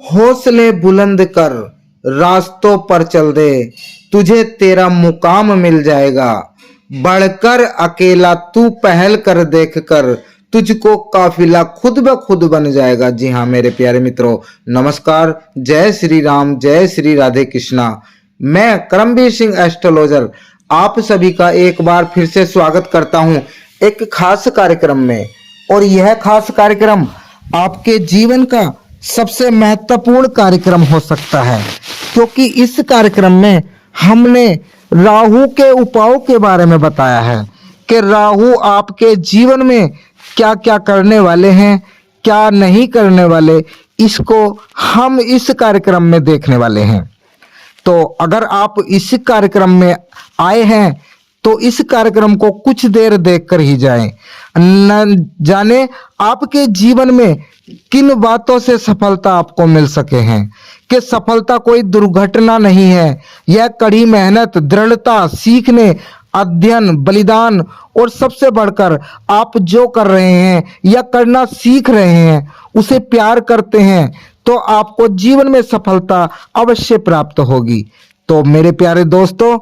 हौसले बुलंद कर, रास्तों पर चल दे, तुझे तेरा मुकाम मिल जाएगा। बढ़कर अकेला तू पहल कर, देख कर तुझको काफिला खुद ब खुद बन जाएगा। जी हाँ मेरे प्यारे मित्रों, नमस्कार, जय श्री राम, जय श्री राधे कृष्णा। मैं करमवीर सिंह एस्ट्रोलॉजर आप सभी का एक बार फिर से स्वागत करता हूं एक खास कार्यक्रम में। और यह खास कार्यक्रम आपके जीवन का सबसे महत्वपूर्ण कार्यक्रम हो सकता है, क्योंकि इस कार्यक्रम में हमने राहु के उपायों के बारे में बताया है कि राहु आपके जीवन में क्या क्या करने वाले हैं, क्या नहीं करने वाले, इसको हम इस कार्यक्रम में देखने वाले हैं। तो अगर आप इस कार्यक्रम में आए हैं तो इस कार्यक्रम को कुछ देर देखकर ही जाएं। न जाने आपके जीवन में किन बातों से सफलता आपको मिल सके हैं, कि सफलता कोई दुर्घटना नहीं है। यह कड़ी मेहनत, दृढ़ता, सीखने, अध्ययन, बलिदान और सबसे बढ़कर आप जो कर रहे हैं या करना सीख रहे हैं उसे प्यार करते हैं तो आपको जीवन में सफलता अवश्य प्राप्त होगी। तो मेरे प्यारे दोस्तों,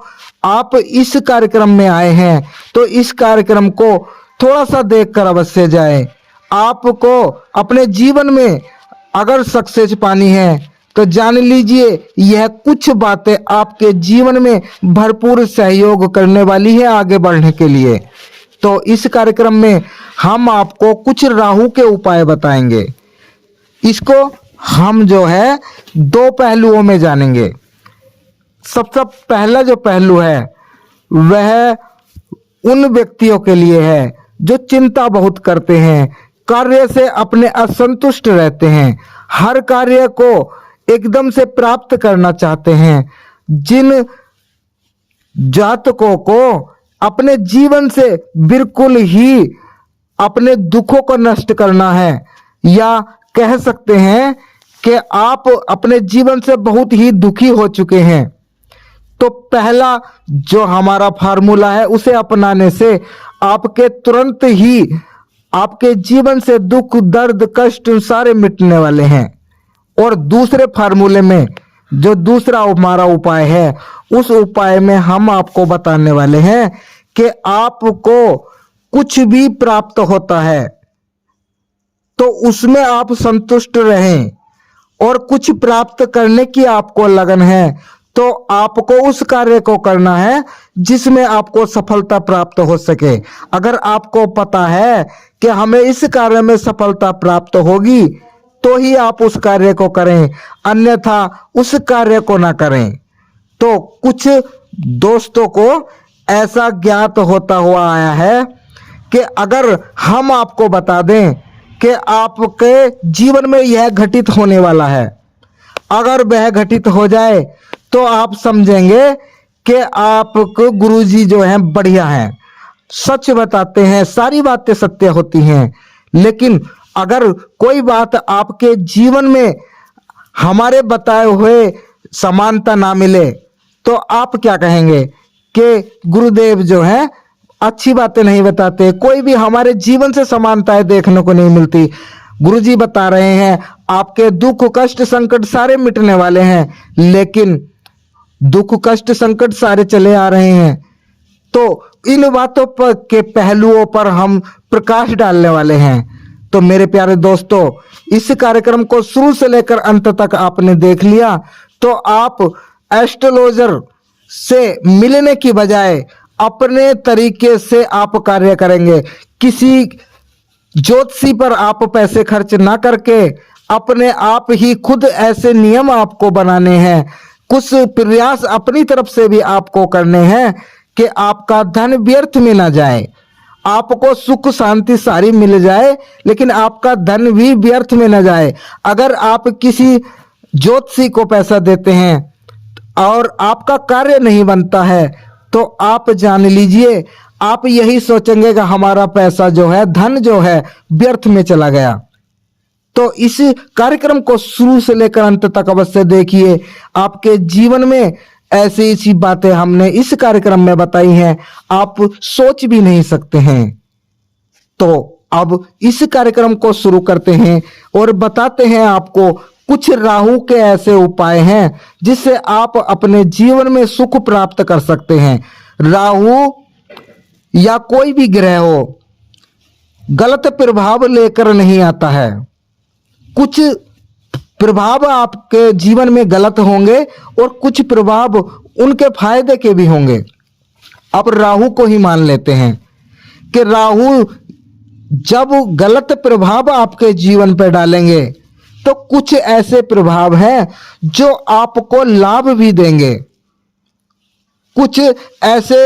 आप इस कार्यक्रम में आए हैं तो इस कार्यक्रम को थोड़ा सा देखकर अवश्य जाएं। आपको अपने जीवन में अगर सक्सेस पानी है तो जान लीजिए यह कुछ बातें आपके जीवन में भरपूर सहयोग करने वाली है आगे बढ़ने के लिए। तो इस कार्यक्रम में हम आपको कुछ राहु के उपाय बताएंगे। इसको हम जो है दो पहलुओं में जानेंगे। सबसे पहला जो पहलू है वह उन व्यक्तियों के लिए है जो चिंता बहुत करते हैं, कार्य से अपने असंतुष्ट रहते हैं, हर कार्य को एकदम से प्राप्त करना चाहते हैं, जिन जातकों को अपने जीवन से बिल्कुल ही अपने दुखों को नष्ट करना है, या कह सकते हैं कि आप अपने जीवन से बहुत ही दुखी हो चुके हैं, तो पहला जो हमारा फार्मूला है उसे अपनाने से आपके तुरंत ही आपके जीवन से दुख, दर्द, कष्ट सारे मिटने वाले हैं। और दूसरे फार्मूले में जो दूसरा हमारा उपाय है उस उपाय में हम आपको बताने वाले हैं कि आपको कुछ भी प्राप्त होता है तो उसमें आप संतुष्ट रहें, और कुछ प्राप्त करने की आपको लगन है तो आपको उस कार्य को करना है जिसमें आपको सफलता प्राप्त हो सके। अगर आपको पता है कि हमें इस कार्य में सफलता प्राप्त होगी तो ही आप उस कार्य को करें, अन्यथा उस कार्य को ना करें। तो कुछ दोस्तों को ऐसा ज्ञात होता हुआ आया है कि अगर हम आपको बता दें कि आपके जीवन में यह घटित होने वाला है, अगर वह घटित हो जाए तो आप समझेंगे कि आपको गुरुजी जो हैं बढ़िया हैं, सच बताते हैं, सारी बातें सत्य होती हैं। लेकिन अगर कोई बात आपके जीवन में हमारे बताए हुए समानता ना मिले तो आप क्या कहेंगे कि गुरुदेव जो हैं अच्छी बातें नहीं बताते, कोई भी हमारे जीवन से समानताएं देखने को नहीं मिलती। गुरुजी बता रहे हैं आपके दुख, कष्ट, संकट सारे मिटने वाले हैं, लेकिन दुख, कष्ट, संकट सारे चले आ रहे हैं। तो इन बातों पर के पहलुओं पर हम प्रकाश डालने वाले हैं। तो मेरे प्यारे दोस्तों, इस कार्यक्रम को शुरू से लेकर अंत तक आपने देख लिया तो आप एस्ट्रोलॉजर से मिलने की बजाय अपने तरीके से आप कार्य करेंगे। किसी ज्योतिषी पर आप पैसे खर्च ना करके अपने आप ही खुद ऐसे नियम आपको बनाने हैं, कुछ प्रयास अपनी तरफ से भी आपको करने हैं कि आपका धन व्यर्थ में ना जाए, आपको सुख शांति सारी मिल जाए, लेकिन आपका धन भी व्यर्थ में ना जाए। अगर आप किसी ज्योतिषी को पैसा देते हैं और आपका कार्य नहीं बनता है तो आप जान लीजिए आप यही सोचेंगे कि हमारा पैसा जो है, धन जो है व्यर्थ में चला गया। तो इस कार्यक्रम को शुरू से लेकर अंत तक अवश्य देखिए। आपके जीवन में ऐसी ऐसी बातें हमने इस कार्यक्रम में बताई हैं आप सोच भी नहीं सकते हैं। तो अब इस कार्यक्रम को शुरू करते हैं और बताते हैं आपको कुछ राहु के ऐसे उपाय हैं जिससे आप अपने जीवन में सुख प्राप्त कर सकते हैं। राहु या कोई भी ग्रह हो, गलत प्रभाव लेकर नहीं आता है। कुछ प्रभाव आपके जीवन में गलत होंगे और कुछ प्रभाव उनके फायदे के भी होंगे। अब राहु को ही मान लेते हैं कि राहु जब गलत प्रभाव आपके जीवन पर डालेंगे तो कुछ ऐसे प्रभाव हैं जो आपको लाभ भी देंगे। कुछ ऐसे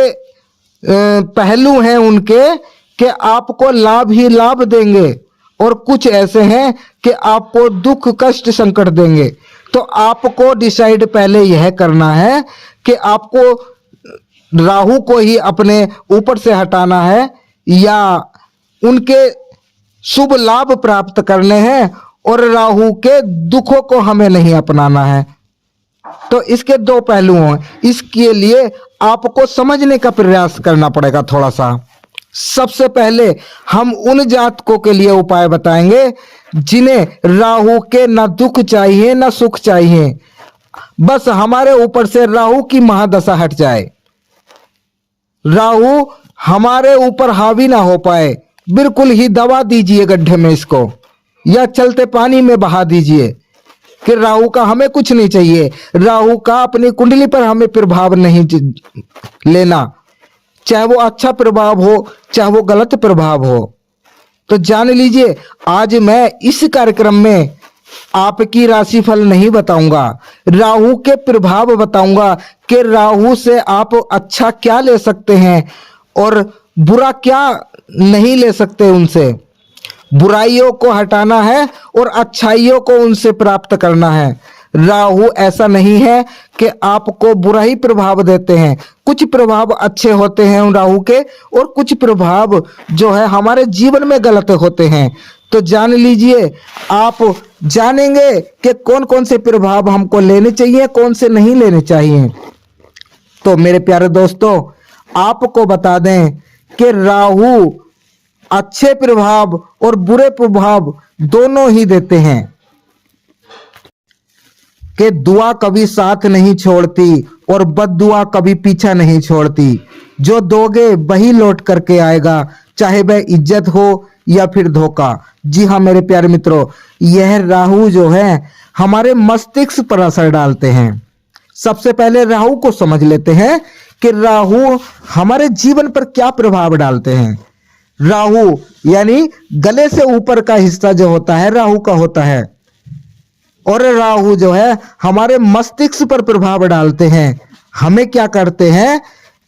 पहलू हैं उनके कि आपको लाभ ही लाभ देंगे और कुछ ऐसे हैं कि आपको दुख कष्ट संकट देंगे। तो आपको डिसाइड पहले यह करना है कि आपको राहु को ही अपने ऊपर से हटाना है या उनके शुभ लाभ प्राप्त करने हैं और राहु के दुखों को हमें नहीं अपनाना है। तो इसके दो पहलू हैं। इसके लिए आपको समझने का प्रयास करना पड़ेगा थोड़ा सा। सबसे पहले हम उन जातकों के लिए उपाय बताएंगे जिन्हें राहु के ना दुख चाहिए ना सुख चाहिए, बस हमारे ऊपर से राहु की महादशा हट जाए, राहु हमारे ऊपर हावी ना हो पाए। बिल्कुल ही दबा दीजिए गड्ढे में इसको या चलते पानी में बहा दीजिए कि राहु का हमें कुछ नहीं चाहिए। राहु का अपनी कुंडली पर हमें प्रभाव नहीं लेना, चाहे वो अच्छा प्रभाव हो चाहे वो गलत प्रभाव हो। तो जान लीजिए, आज मैं इस कार्यक्रम में आपकी राशिफल नहीं बताऊंगा, राहु के प्रभाव बताऊंगा कि राहु से आप अच्छा क्या ले सकते हैं और बुरा क्या नहीं ले सकते। उनसे बुराइयों को हटाना है और अच्छाइयों को उनसे प्राप्त करना है। राहु ऐसा नहीं है कि आपको बुरा ही प्रभाव देते हैं, कुछ प्रभाव अच्छे होते हैं उन राहु के और कुछ प्रभाव जो है हमारे जीवन में गलत होते हैं। तो जान लीजिए, आप जानेंगे कि कौन कौन से प्रभाव हमको लेने चाहिए, कौन से नहीं लेने चाहिए। तो मेरे प्यारे दोस्तों, आपको बता दें कि राहु अच्छे प्रभाव और बुरे प्रभाव दोनों ही देते हैं। कि दुआ कभी साथ नहीं छोड़ती और बद्दुआ कभी पीछा नहीं छोड़ती। जो दोगे वही लौट करके आएगा, चाहे वह इज्जत हो या फिर धोखा। जी हाँ मेरे प्यारे मित्रों, यह राहु जो है हमारे मस्तिष्क पर असर डालते हैं। सबसे पहले राहु को समझ लेते हैं कि राहु हमारे जीवन पर क्या प्रभाव डालते हैं। राहु यानी गले से ऊपर का हिस्सा जो होता है राहु का होता है, और राहु जो है हमारे मस्तिष्क पर प्रभाव डालते हैं। हमें क्या करते हैं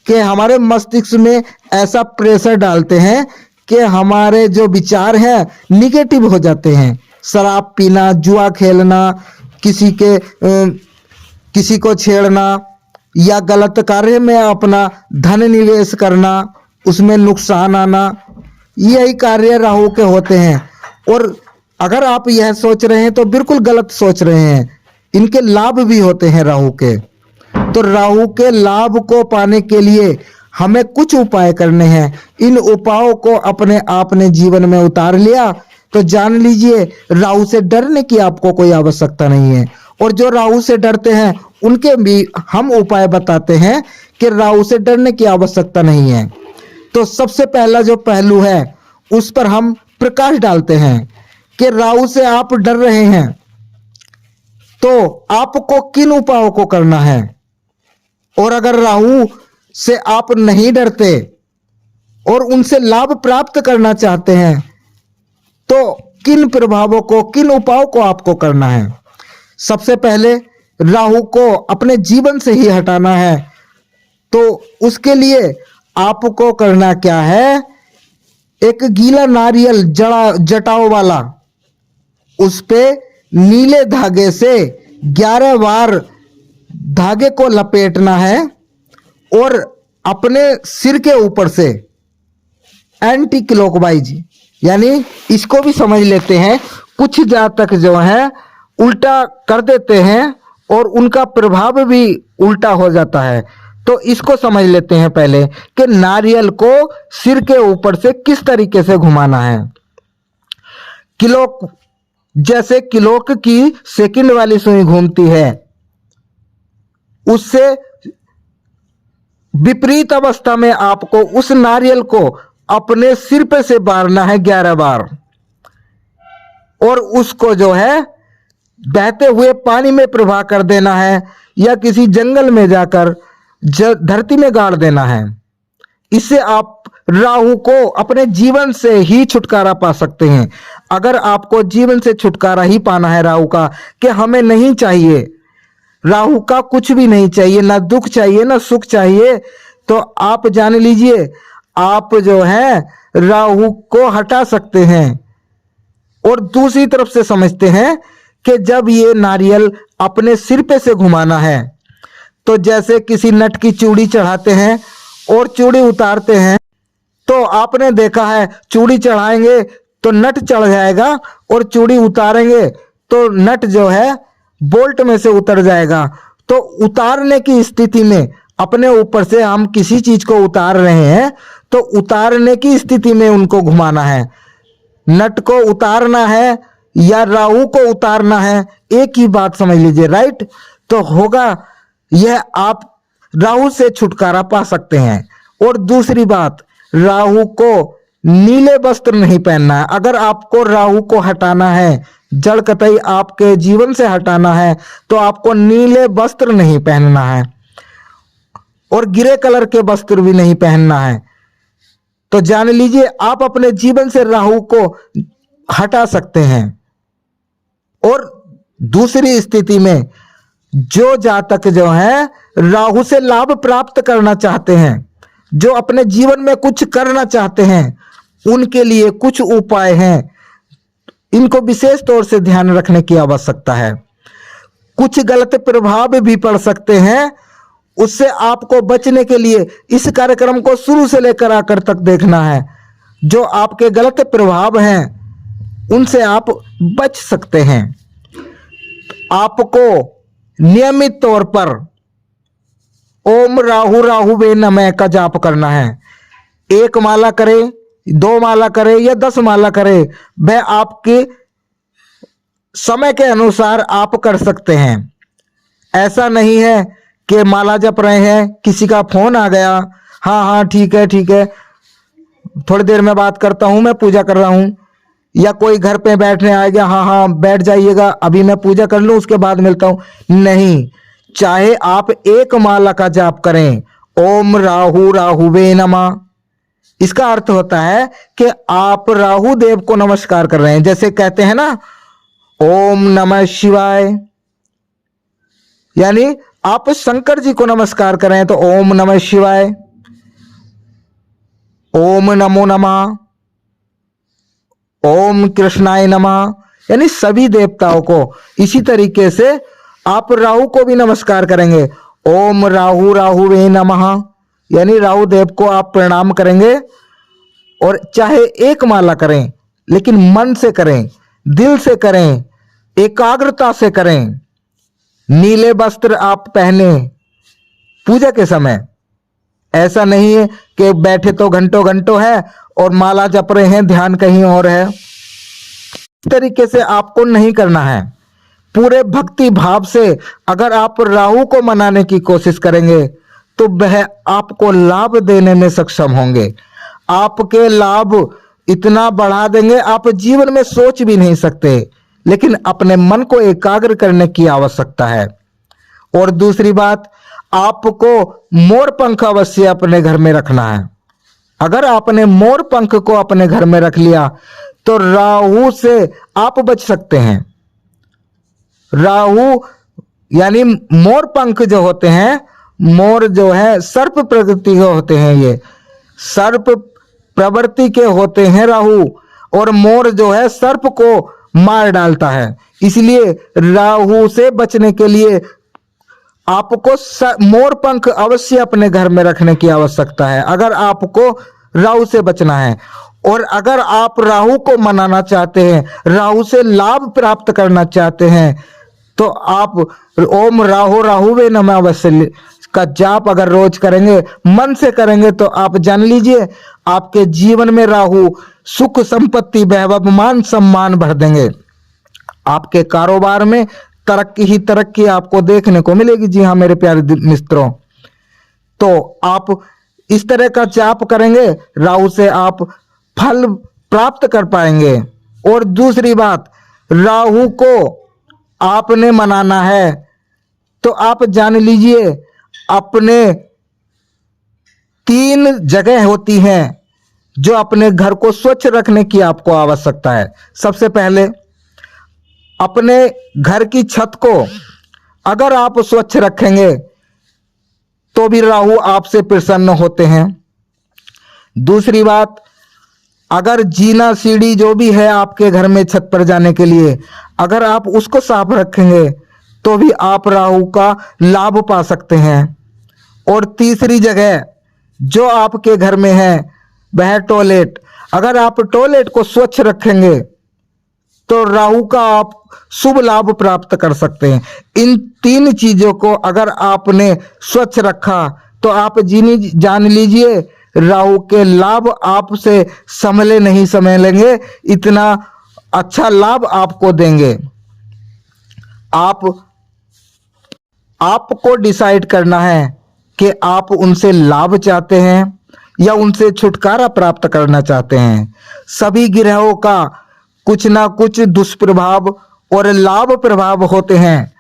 कि हमारे मस्तिष्क में ऐसा प्रेशर डालते हैं कि हमारे जो विचार हैं निगेटिव हो जाते हैं। शराब पीना, जुआ खेलना, किसी को छेड़ना या गलत कार्य में अपना धन निवेश करना, उसमें नुकसान आना, यही कार्य राहु के होते हैं। और अगर आप यह सोच रहे हैं तो बिल्कुल गलत सोच रहे हैं। इनके लाभ भी होते हैं राहु के। तो राहु के लाभ को पाने के लिए हमें कुछ उपाय करने हैं। इन उपायों को अपने आपने जीवन में उतार लिया तो जान लीजिए, राहु से डरने की आपको कोई आवश्यकता नहीं है। और जो राहु से डरते हैं उनके भी हम उपाय बताते हैं कि राहु से डरने की आवश्यकता नहीं है। तो सबसे पहला जो पहलू है उस पर हम प्रकाश डालते हैं कि राहु से आप डर रहे हैं तो आपको किन उपायों को करना है, और अगर राहु से आप नहीं डरते और उनसे लाभ प्राप्त करना चाहते हैं तो किन प्रभावों को, किन उपायों को आपको करना है। सबसे पहले राहु को अपने जीवन से ही हटाना है। तो उसके लिए आपको करना क्या है, एक गीला नारियल जटाओ वाला, उस पे नीले धागे से 11 बार धागे को लपेटना है और अपने सिर के ऊपर से एंटी क्लॉकवाइज, यानी इसको भी समझ लेते हैं, कुछ जातक जो है उल्टा कर देते हैं और उनका प्रभाव भी उल्टा हो जाता है। तो इसको समझ लेते हैं पहले कि नारियल को सिर के ऊपर से किस तरीके से घुमाना है। जैसे क्लॉक की सेकंड वाली सुई घूमती है, उससे विपरीत अवस्था में आपको उस नारियल को अपने सिर पे से बारना है 11 बार, और उसको जो है बहते हुए पानी में प्रवाह कर देना है, या किसी जंगल में जाकर धरती में गाड़ देना है। इससे आप राहु को अपने जीवन से ही छुटकारा पा सकते हैं। अगर आपको जीवन से छुटकारा ही पाना है राहु का, कि हमें नहीं चाहिए, राहु का कुछ भी नहीं चाहिए, ना दुख चाहिए ना सुख चाहिए, तो आप जान लीजिए आप जो है राहु को हटा सकते हैं। और दूसरी तरफ से समझते हैं कि जब ये नारियल अपने सिर पे से घुमाना है, तो जैसे किसी नट की चूड़ी चढ़ाते हैं और चूड़ी उतारते हैं, तो आपने देखा है चूड़ी चढ़ाएंगे तो नट चढ़ जाएगा, और चूड़ी उतारेंगे तो नट जो है बोल्ट में से उतर जाएगा। तो उतारने की स्थिति में अपने ऊपर से हम किसी चीज को उतार रहे हैं, तो उतारने की स्थिति में उनको घुमाना है। नट को उतारना है या राहु को उतारना है, एक ही बात समझ लीजिए, राइट। तो होगा यह, आप राहु से छुटकारा पा सकते हैं। और दूसरी बात, राहु को नीले वस्त्र नहीं पहनना है। अगर आपको राहु को हटाना है, जड़ कतई आपके जीवन से हटाना है, तो आपको नीले वस्त्र नहीं पहनना है, और ग्रे कलर के वस्त्र भी नहीं पहनना है। तो जान लीजिए आप अपने जीवन से राहु को हटा सकते हैं। और दूसरी स्थिति में जो जातक जो है राहु से लाभ प्राप्त करना चाहते हैं, जो अपने जीवन में कुछ करना चाहते हैं, उनके लिए कुछ उपाय हैं। इनको विशेष तौर से ध्यान रखने की आवश्यकता है। कुछ गलत प्रभाव भी पड़ सकते हैं, उससे आपको बचने के लिए इस कार्यक्रम को शुरू से लेकर आखिर तक देखना है। जो आपके गलत प्रभाव हैं उनसे आप बच सकते हैं। आपको नियमित तौर पर ओम राहु राहुवे नमः का जाप करना है। 1 माला करे, 2 माला करे या 10 माला करे, वह आपके समय के अनुसार आप कर सकते हैं। ऐसा नहीं है कि माला जप रहे हैं, किसी का फोन आ गया, हाँ हाँ ठीक है थोड़ी देर में बात करता हूं, मैं पूजा कर रहा हूं, या कोई घर पे बैठने आ गया, हाँ हाँ बैठ जाइएगा, अभी मैं पूजा कर लूं उसके बाद मिलता हूं। नहीं, चाहे आप 1 माला का जाप करें, ओम राहु राहुवे नमः, इसका अर्थ होता है कि आप राहु देव को नमस्कार कर रहे हैं। जैसे कहते हैं ना ओम नमः शिवाय, यानी आप शंकर जी को नमस्कार कर रहे हैं, तो ओम नमः शिवाय, ओम नमो नमः, ओम कृष्णाय नमः, यानी सभी देवताओं को। इसी तरीके से आप राहु को भी नमस्कार करेंगे, ओम राहु राहुवे नमः, यानी राहु देव को आप प्रणाम करेंगे। और चाहे 1 माला करें, लेकिन मन से करें, दिल से करें, एकाग्रता से करें। नीले वस्त्र आप पहने पूजा के समय। ऐसा नहीं है कि बैठे तो घंटों घंटों है और माला जप रहे हैं, ध्यान कहीं और है। इस तरीके से आपको नहीं करना है। पूरे भक्ति भाव से अगर आप राहु को मनाने की कोशिश करेंगे, तो वह आपको लाभ देने में सक्षम होंगे। आपके लाभ इतना बढ़ा देंगे, आप जीवन में सोच भी नहीं सकते। लेकिन अपने मन को एकाग्र करने की आवश्यकता है। और दूसरी बात, आपको मोर पंख अवश्य अपने घर में रखना है। अगर आपने मोर पंख को अपने घर में रख लिया, तो राहु से आप बच सकते हैं। राहु यानी मोर पंख जो होते हैं, मोर जो है सर्प प्रकृति के होते हैं, ये सर्प प्रवृत्ति के होते हैं राहु, और मोर जो है सर्प को मार डालता है। इसलिए राहु से बचने के लिए आपको मोर पंख अवश्य अपने घर में रखने की आवश्यकता है, अगर आपको राहु से बचना है। और अगर आप राहु को मनाना चाहते हैं, राहु से लाभ प्राप्त करना चाहते हैं, तो आप ओम राहु राहुवे नमः अवश्य का जाप अगर रोज करेंगे, मन से करेंगे, तो आप जान लीजिए आपके जीवन में राहु सुख संपत्ति वैभव मान सम्मान भर देंगे। आपके कारोबार में तरक्की ही तरक्की आपको देखने को मिलेगी। जी हाँ मेरे प्यारे मित्रों, तो आप इस तरह का जाप करेंगे, राहु से आप फल प्राप्त कर पाएंगे। और दूसरी बात, राहु को आपने मनाना है तो आप जान लीजिए अपने 3 जगह होती हैं जो अपने घर को स्वच्छ रखने की आपको आवश्यकता है। सबसे पहले अपने घर की छत को अगर आप स्वच्छ रखेंगे तो भी राहु आपसे प्रसन्न होते हैं। दूसरी बात, अगर जीना सीढ़ी जो भी है आपके घर में छत पर जाने के लिए, अगर आप उसको साफ रखेंगे तो भी आप राहु का लाभ पा सकते हैं। और तीसरी जगह जो आपके घर में है वह टॉयलेट, अगर आप टॉयलेट को स्वच्छ रखेंगे तो राहु का आप शुभ लाभ प्राप्त कर सकते हैं। इन 3 चीजों को अगर आपने स्वच्छ रखा तो आप जान लीजिए राहु के लाभ आपसे संभले नहीं संभलेंगे, इतना अच्छा लाभ आपको देंगे। आपको डिसाइड करना है कि आप उनसे लाभ चाहते हैं या उनसे छुटकारा प्राप्त करना चाहते हैं। सभी ग्रहों का कुछ ना कुछ दुष्प्रभाव और लाभ प्रभाव होते हैं।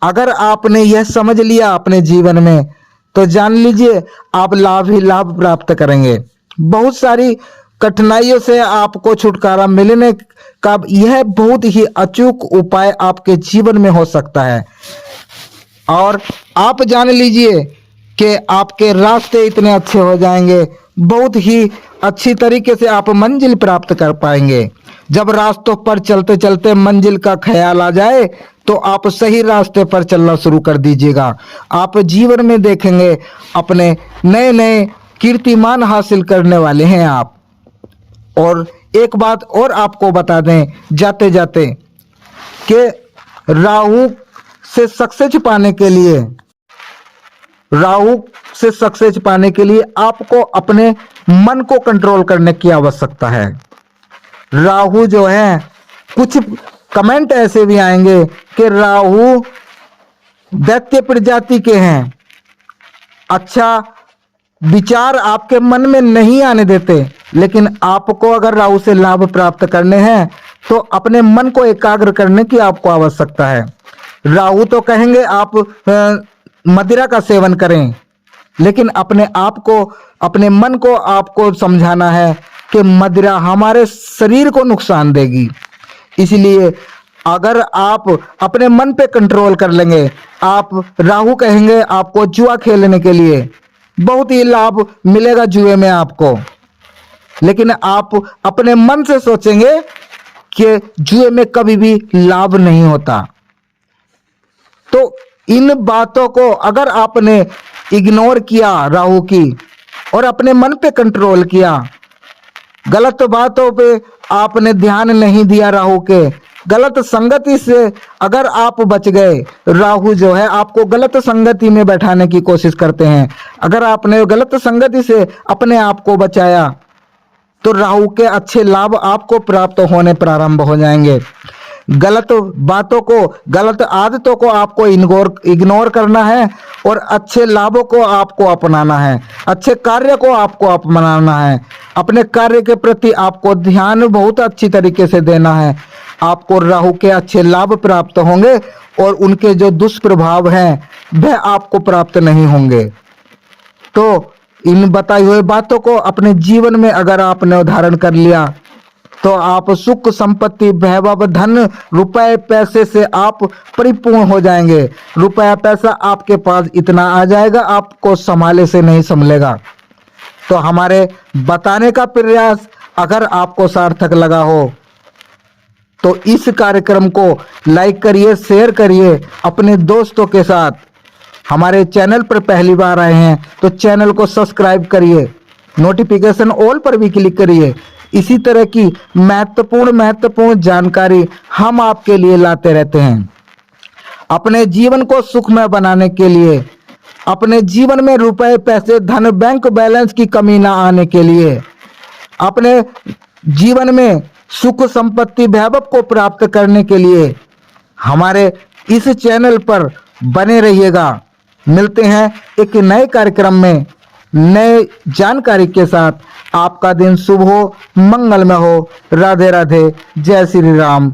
अगर आपने यह समझ लिया अपने जीवन में तो जान लीजिए आप लाभ ही लाभ प्राप्त करेंगे। बहुत सारी कठिनाइयों से आपको छुटकारा मिलने का यह बहुत ही अचूक उपाय आपके जीवन में हो सकता है। और आप जान लीजिए कि आपके रास्ते इतने अच्छे हो जाएंगे, बहुत ही अच्छी तरीके से आप मंजिल प्राप्त कर पाएंगे। जब रास्तों पर चलते चलते मंजिल का ख्याल आ जाए तो आप सही रास्ते पर चलना शुरू कर दीजिएगा। आप जीवन में देखेंगे अपने नए नए कीर्तिमान हासिल करने वाले हैं आप। और एक बात और आपको बता दें जाते जाते कि राहु से सक्सेस पाने के लिए आपको अपने मन को कंट्रोल करने की आवश्यकता है। राहु जो है, कुछ कमेंट ऐसे भी आएंगे कि राहु दैत्य प्रजाति के हैं, अच्छा विचार आपके मन में नहीं आने देते। लेकिन आपको अगर राहु से लाभ प्राप्त करने हैं तो अपने मन को एकाग्र करने की आपको आवश्यकता है। राहु तो कहेंगे आप मदिरा का सेवन करें, लेकिन अपने आप को, अपने मन को आपको समझाना है कि मदिरा हमारे शरीर को नुकसान देगी। इसलिए अगर आप अपने मन पे कंट्रोल कर लेंगे, आप राहु कहेंगे आपको जुआ खेलने के लिए, बहुत ही लाभ मिलेगा जुए में आपको। लेकिन आप अपने मन से सोचेंगे कि जुए में कभी भी लाभ नहीं होता। तो इन बातों को अगर आपने इग्नोर किया राहु की और अपने मन पे कंट्रोल किया, गलत बातों पे आपने ध्यान नहीं दिया, राहु के गलत संगति से अगर आप बच गए, राहु जो है आपको गलत संगति में बैठाने की कोशिश करते हैं। अगर आपने गलत संगति से अपने आप को बचाया तो राहु के अच्छे लाभ आपको प्राप्त होने प्रारंभ हो जाएंगे। गलत बातों को, गलत आदतों को आपको इग्नोर करना है और अच्छे लाभों को आपको अपनाना है, अच्छे कार्य को आपको अपनाना है। अपने कार्य के प्रति आपको ध्यान बहुत अच्छी तरीके से देना है। आपको राहु के अच्छे लाभ प्राप्त होंगे और उनके जो दुष्प्रभाव हैं वह आपको प्राप्त नहीं होंगे। तो इन बताई हुई बातों को अपने जीवन में अगर आपने उदाहरण कर लिया तो आप सुख संपत्ति, वैभव, धन, रुपए पैसे से आप परिपूर्ण हो जाएंगे। रुपया पैसा आपके पास इतना आ जाएगा आपको संभाले से नहीं संभलेगा। तो हमारे बताने का प्रयास अगर आपको सार्थक लगा हो तो इस कार्यक्रम को लाइक करिए, शेयर करिए अपने दोस्तों के साथ। हमारे चैनल पर पहली बार आए हैं तो चैनल को सब्सक्राइब करिए, नोटिफिकेशन ऑल पर भी क्लिक करिए। इसी तरह की महत्वपूर्ण जानकारी हम आपके लिए लाते रहते हैं। अपने जीवन को सुखमय बनाने के लिए, अपने जीवन में रुपए पैसे, धन, बैंक बैलेंस की कमी ना आने के लिए, अपने जीवन में सुख संपत्ति वैभव को प्राप्त करने के लिए हमारे इस चैनल पर बने रहिएगा। मिलते हैं एक नए कार्यक्रम में नए जानकारी के साथ। आपका दिन शुभ हो, मंगलमय हो। राधे राधे, जय श्री राम।